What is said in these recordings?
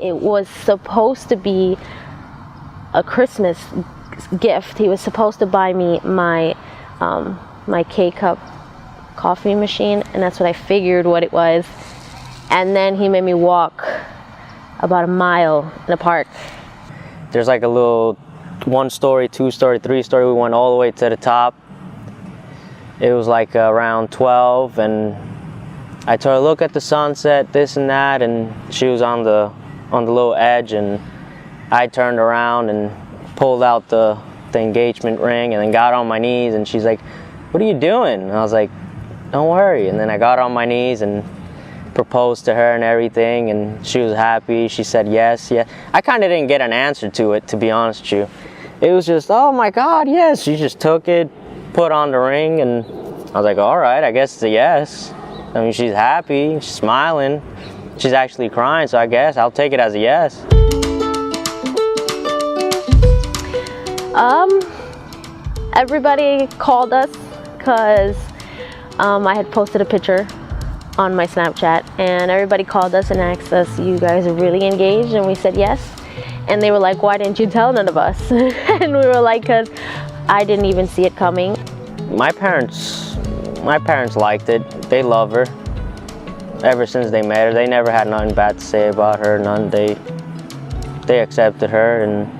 It was supposed to be a Christmas gift. He was supposed to buy me my K-cup coffee machine, and that's what I figured what it was. And then he made me walk about a mile in the park. There's like a little 1-story, 2-story, 3-story. We went all the way to the top. It was like around 12, and I told her, look at the sunset, this and that, and she was on the little edge, and I turned around and pulled out the engagement ring and then got on my knees, and she's like, what are you doing? And I was like, don't worry. And then I got on my knees and proposed to her and everything, and she was happy. She said yes, yeah. I kind of didn't get an answer to it, to be honest with you. It was just, oh my God, yes. She just took it, put on the ring, and I was like, all right, I guess it's a yes. I mean, she's happy, she's smiling. She's actually crying, so I guess I'll take it as a yes. Everybody called us because I had posted a picture on my Snapchat, and everybody called us and asked us, you guys are really engaged? And we said yes. And they were like, why didn't you tell none of us? And we were like, because I didn't even see it coming. My parents liked it. They love her. Ever since they met her, they never had nothing bad to say about her. None. They accepted her, and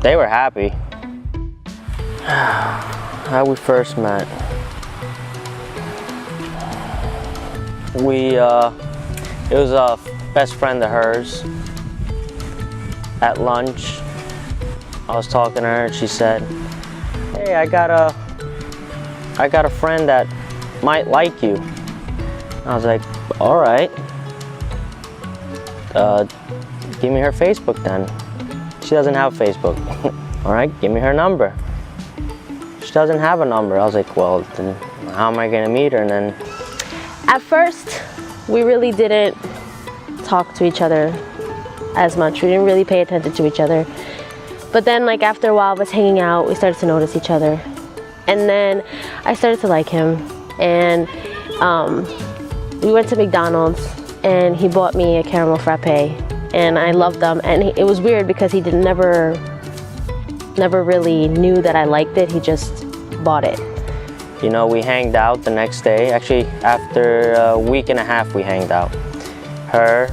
they were happy. How we first met. It was a best friend of hers. At lunch, I was talking to her, and she said, hey, I got a friend that might like you. I was like, all right. Give me her Facebook then. She doesn't have Facebook. All right, give me her number. She doesn't have a number. I was like, well, then how am I gonna meet her? And then at first, we really didn't talk to each other as much. We didn't really pay attention to each other. But then, like, after a while of us hanging out, we started to notice each other. And then I started to like him. And we went to McDonald's, and he bought me a caramel frappe. And I loved them. And it was weird because he never really knew that I liked it. He just bought it. You know, we hanged out the next day. Actually, after a week and a half, we hanged out. Her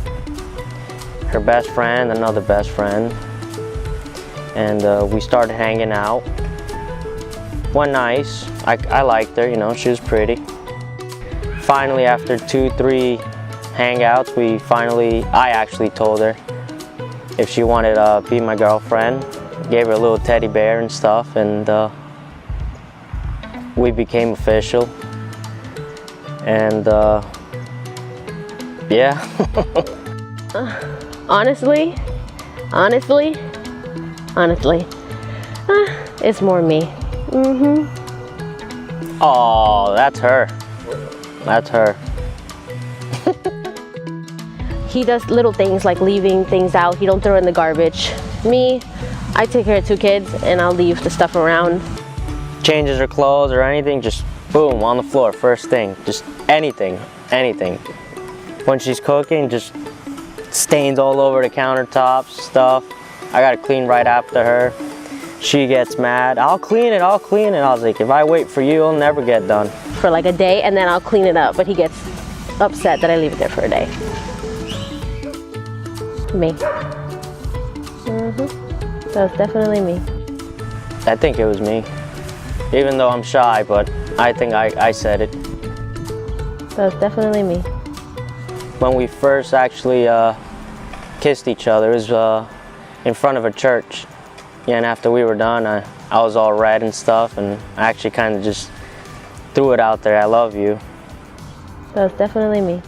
best friend, another best friend, and we started hanging out. One nice. I liked her, you know, she was pretty. Finally, after 2-3 hangouts, I actually told her if she wanted to be my girlfriend. Gave her a little teddy bear and stuff, and we became official. And yeah. Honestly, it's more me. Oh, that's her. That's her. He does little things like leaving things out. He don't throw in the garbage. Me, I take care of 2 kids, and I'll leave the stuff around. Changes her clothes or anything, just boom, on the floor, first thing. Just anything. When she's cooking, just stains all over the countertops, stuff. I gotta clean right after her. She gets mad, I'll clean it. I was like, if I wait for you, it'll never get done. For like a day, and then I'll clean it up, but he gets upset that I leave it there for a day. Me. That was definitely me. I think it was me. Even though I'm shy, but I think I said it. That was definitely me. When we first actually kissed each other, it was in front of a church. Yeah, and after we were done, I was all red and stuff, and I actually kind of just threw it out there, I love you. That was definitely me.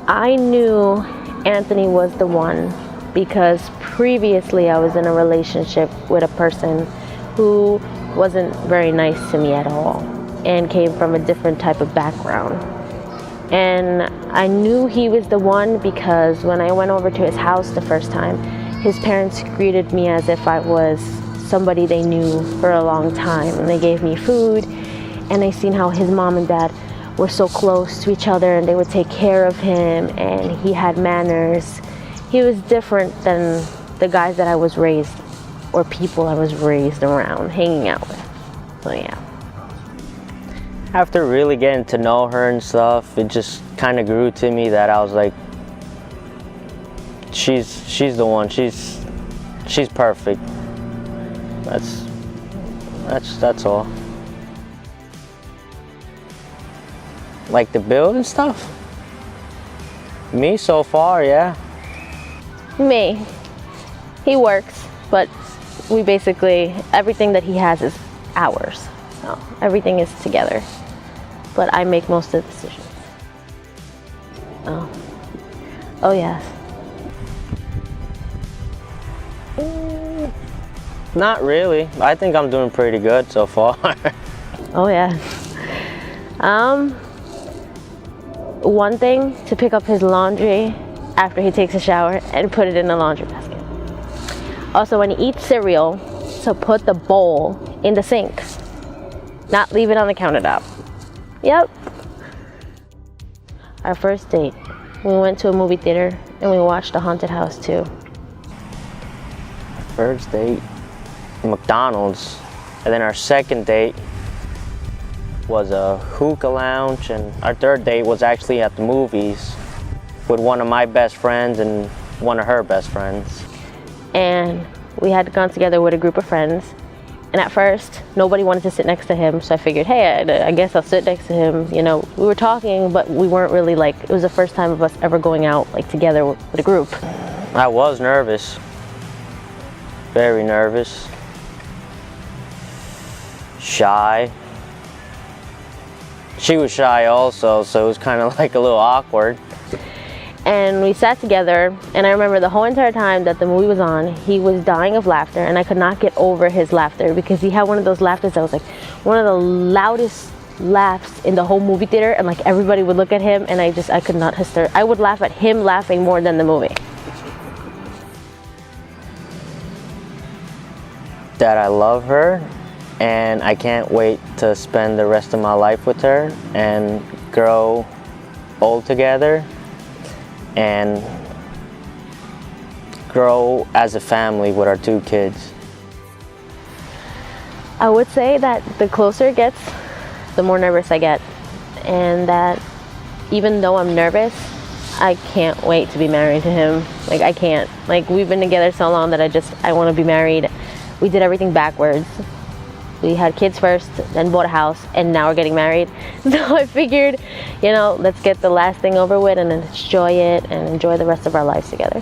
I knew Anthony was the one because previously I was in a relationship with a person who wasn't very nice to me at all and came from a different type of background. And I knew he was the one because when I went over to his house the first time, his parents greeted me as if I was somebody they knew for a long time. And they gave me food, and they seen how his mom and dad were so close to each other and they would take care of him, and he had manners. He was different than the guys that I was raised, or people I was raised around, hanging out with. So yeah. After really getting to know her and stuff, it just kind of grew to me that I was like, she's the one. She's perfect. That's all. Like the build and stuff? Me so far, yeah. Me. He works, but we basically, everything that he has is ours. So everything is together. But I make most of the decisions. Oh yes. Not really. I think I'm doing pretty good so far. Oh yeah. One thing, to pick up his laundry after he takes a shower and put it in the laundry basket. Also, when he eats cereal, to put the bowl in the sink, not leave it on the countertop. Yep. Our first date, we went to a movie theater and we watched A Haunted House 2. First date, McDonald's, and then our second date was a hookah lounge, and our third date was actually at the movies with one of my best friends and one of her best friends. And we had gone together with a group of friends, and at first nobody wanted to sit next to him, so I figured, hey, I guess I'll sit next to him. You know, we were talking, but we weren't really like, it was the first time of us ever going out like together with a group. I was nervous, very nervous, shy. She was shy also, so it was kind of like a little awkward. And we sat together, and I remember the whole entire time that the movie was on, he was dying of laughter, and I could not get over his laughter because he had one of those laughters that was like one of the loudest laughs in the whole movie theater, and like everybody would look at him, and I could not hysterical. I would laugh at him laughing more than the movie. That I love her, and I can't wait to spend the rest of my life with her and grow old together and grow as a family with our 2 kids. I would say that the closer it gets, the more nervous I get, and that even though I'm nervous, I can't wait to be married to him. Like, I can't. Like, we've been together so long that I want to be married. We did everything backwards. We had kids first, then bought a house, and now we're getting married. So I figured, you know, let's get the last thing over with and enjoy it and enjoy the rest of our lives together.